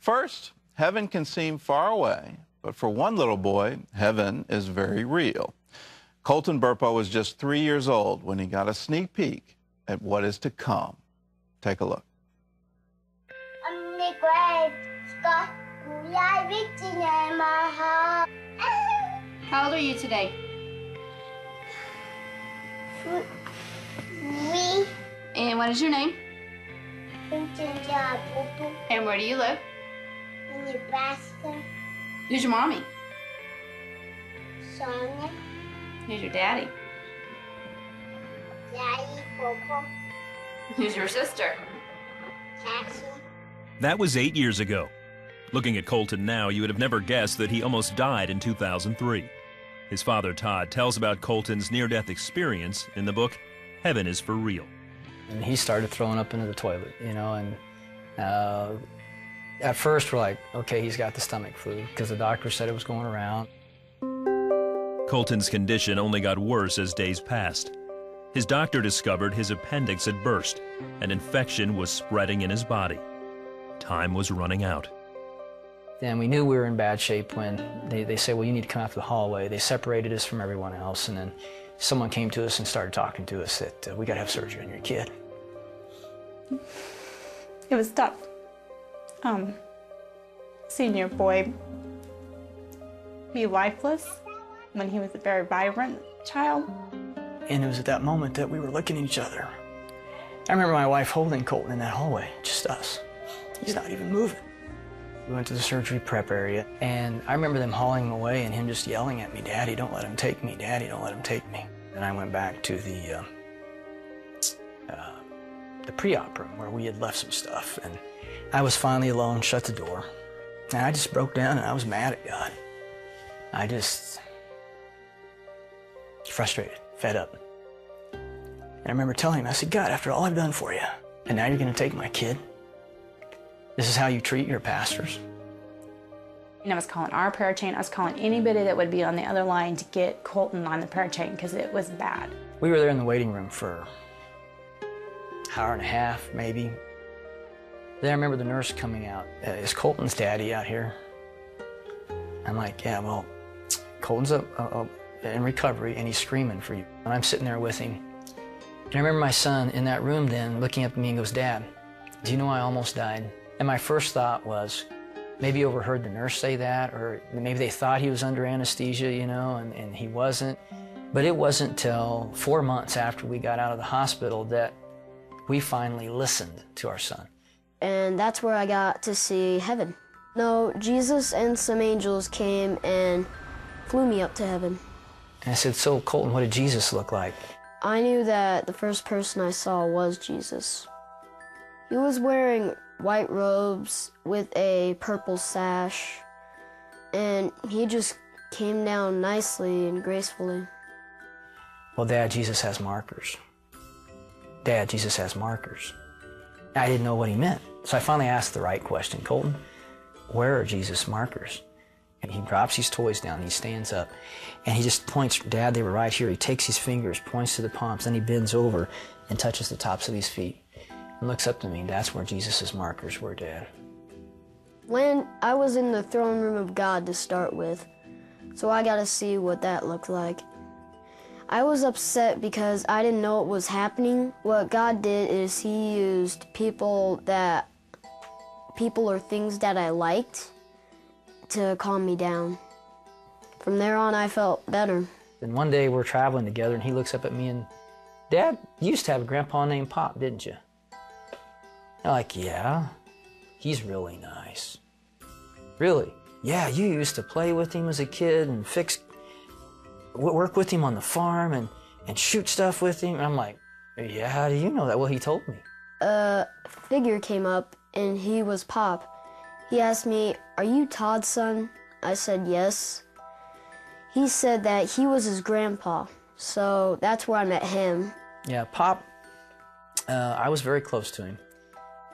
First, heaven can seem far away, but for one little boy, heaven is very real. Colton Burpo was just 3 years old when he got a sneak peek at what is to come. Take a look. How old are you today? 3. And what is your name? Todd Burpo. And where do you live? In Nebraska. Who's your mommy? Sonia. Who's your daddy? Daddy Burpo. Who's your sister? Taxi. That was 8 years ago. Looking at Colton now, you would have never guessed that he almost died in 2003. His father, Todd, tells about Colton's near-death experience in the book, Heaven is for Real. And he started throwing up into the toilet, you know, and at first we're like, okay, he's got the stomach flu, because the doctor said it was going around. Colton's condition only got worse as days passed. His doctor discovered his appendix had burst, and infection was spreading in his body. Time was running out. And we knew we were in bad shape when they said, well, you need to come out to the hallway. They separated us from everyone else, and then someone came to us and started talking to us that we got to have surgery on your kid. It was tough. Seeing your boy be lifeless when he was a very vibrant child. And it was at that moment that we were looking at each other. I remember my wife holding Colton in that hallway, just us. He's not even moving. We went to the surgery prep area, and I remember them hauling him away and him just yelling at me, "Daddy, don't let him take me. Daddy, don't let him take me." And I went back to the pre-op room where we had left some stuff, and I was finally alone, shut the door, and I just broke down and I was mad at God. I just frustrated, fed up. And I remember telling him, I said, "God, after all I've done for you, and now you're going to take my kid? This is how you treat your pastors?" And I was calling our prayer chain. I was calling anybody that would be on the other line to get Colton on the prayer chain because it was bad. We were there in the waiting room for an hour and a half, maybe. Then I remember the nurse coming out. "Is Colton's daddy out here?" I'm like, "Yeah, well, Colton's in recovery and he's screaming for you." And I'm sitting there with him. And I remember my son in that room then looking up at me and goes, "Dad, do you know I almost died?" And my first thought was, maybe he overheard the nurse say that, or maybe they thought he was under anesthesia, you know, and he wasn't. But it wasn't till 4 months after we got out of the hospital that we finally listened to our son. And that's where I got to see heaven. No, Jesus and some angels came and flew me up to heaven. And I said, "So, Colton, what did Jesus look like?" I knew that the first person I saw was Jesus. He was wearing white robes with a purple sash, and he just came down nicely and gracefully. "Well, Dad, Jesus has markers. Dad, Jesus has markers." I didn't know what he meant. So I finally asked the right question. "Colton, where are Jesus' markers?" And he drops his toys down, and he stands up, and he just points, "Dad, they were right here." He takes his fingers, points to the palms, then he bends over and touches the tops of his feet and looks up to me. That's where Jesus' markers were, Dad. When I was in the throne room of God to start with, so I got to see what that looked like. I was upset because I didn't know what was happening. What God did is he used people or things that I liked to calm me down. From there on, I felt better. Then one day we're traveling together, and he looks up at me and, "Dad, you used to have a grandpa named Pop, didn't you?" I'm like, "Yeah, he's really nice." "Really?" "Yeah, you used to play with him as a kid and work with him on the farm and shoot stuff with him." And I'm like, "Yeah, how do you know that?" "Well, he told me." A figure came up, and he was Pop. He asked me, "Are you Todd's son?" I said, "Yes." He said that he was his grandpa, so that's where I met him. Yeah, Pop, I was very close to him.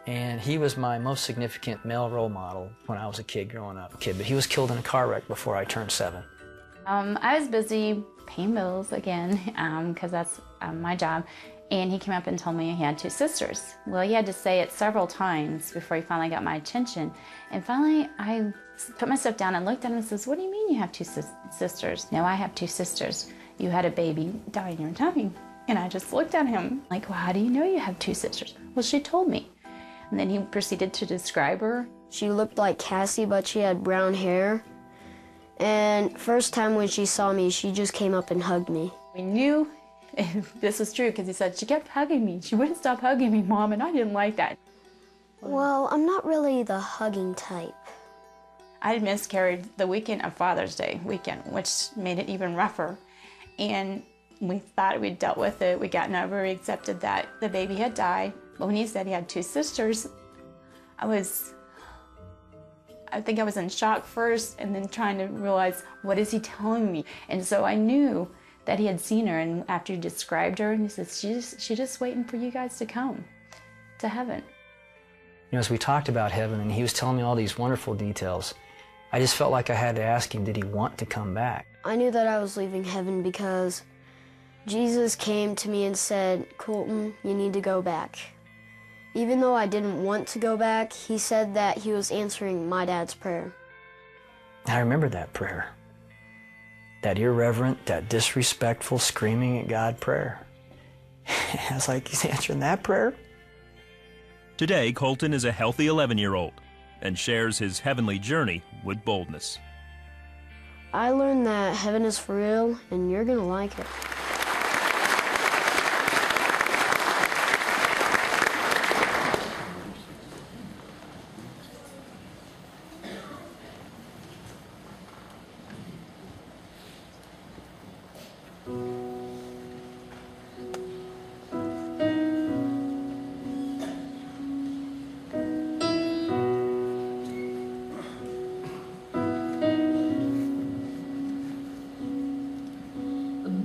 And he was my most significant male role model when I was a kid growing up. But he was killed in a car wreck before I turned 7. I was busy paying bills again, because that's my job. And he came up and told me he had 2 sisters. Well, he had to say it several times before he finally got my attention. And finally, I put myself down and looked at him and says, "What do you mean you have 2 sisters?" "No, I have 2 sisters. You had a baby die in your tummy." And I just looked at him like, "Well, how do you know you have 2 sisters?" "Well, she told me." And then he proceeded to describe her. She looked like Cassie, but she had brown hair. And first time when she saw me, she just came up and hugged me. We knew this was true because he said, "She kept hugging me. She wouldn't stop hugging me, Mom," and I didn't like that. Well, I'm not really the hugging type. I had miscarried the weekend of Father's Day weekend, which made it even rougher. And we thought we'd dealt with it. We'd gotten over, we accepted that the baby had died. But when he said he had 2 sisters, I think I was in shock first and then trying to realize, what is he telling me? And so I knew that he had seen her, and after he described her, and he says, she's just waiting for you guys to come to heaven. You know, as we talked about heaven and he was telling me all these wonderful details, I just felt like I had to ask him, did he want to come back? I knew that I was leaving heaven because Jesus came to me and said, "Colton, you need to go back." Even though I didn't want to go back, he said that he was answering my dad's prayer. I remember that prayer. That irreverent, that disrespectful, screaming at God prayer. I was like, he's answering that prayer? Today, Colton is a healthy 11-year-old and shares his heavenly journey with boldness. I learned that heaven is for real, and you're gonna like it.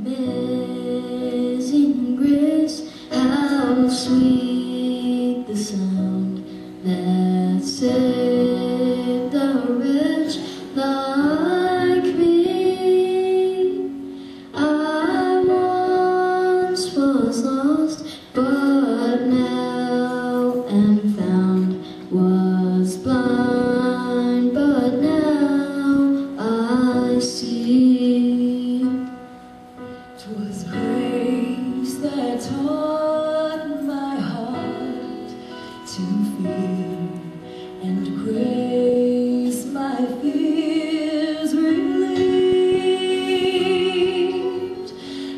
Amazing grace, how sweet the sound that saved a wretch like me. I once was lost, but now am found, was blind, but now I see. 'Twas grace that taught my heart to fear, and grace my fears relieved.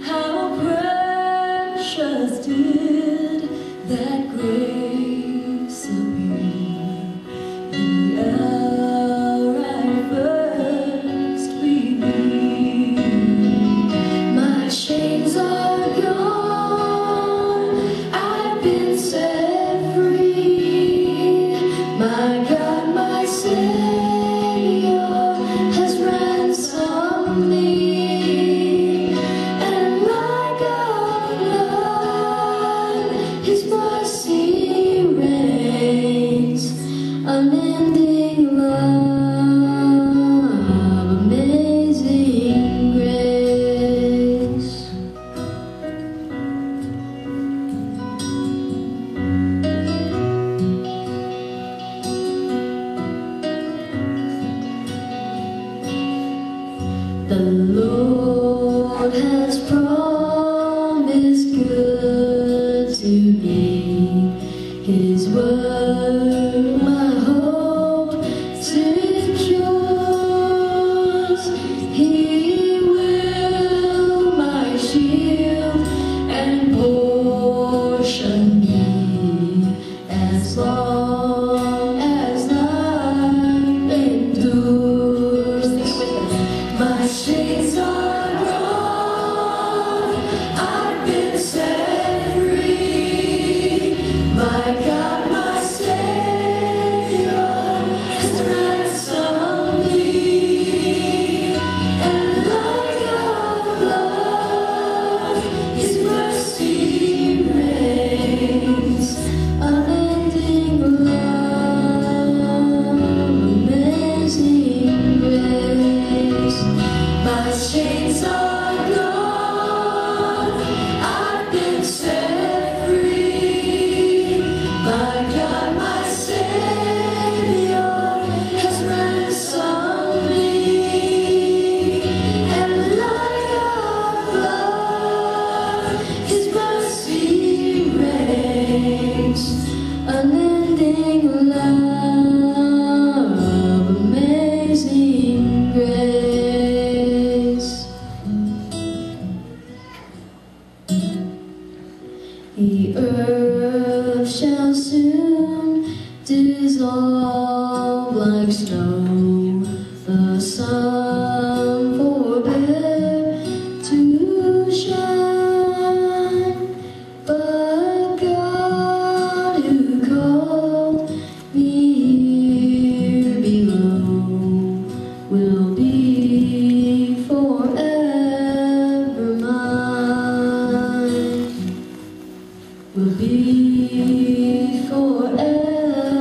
How precious did that grace appear the hour I first believed. My chains are gone, I've been set free. My God, my Savior has ransomed me. And like a flood, His mercy reigns, unending love, amazing grace. The Lord has promised good to me. His word my hope secures. He will my shield and portion be, as long as life endures. My chains are gone, I've been set free. My God, my Savior has ransomed me. And like a flood, His mercy reigns, unending love, amazing grace. My chains are will be forever.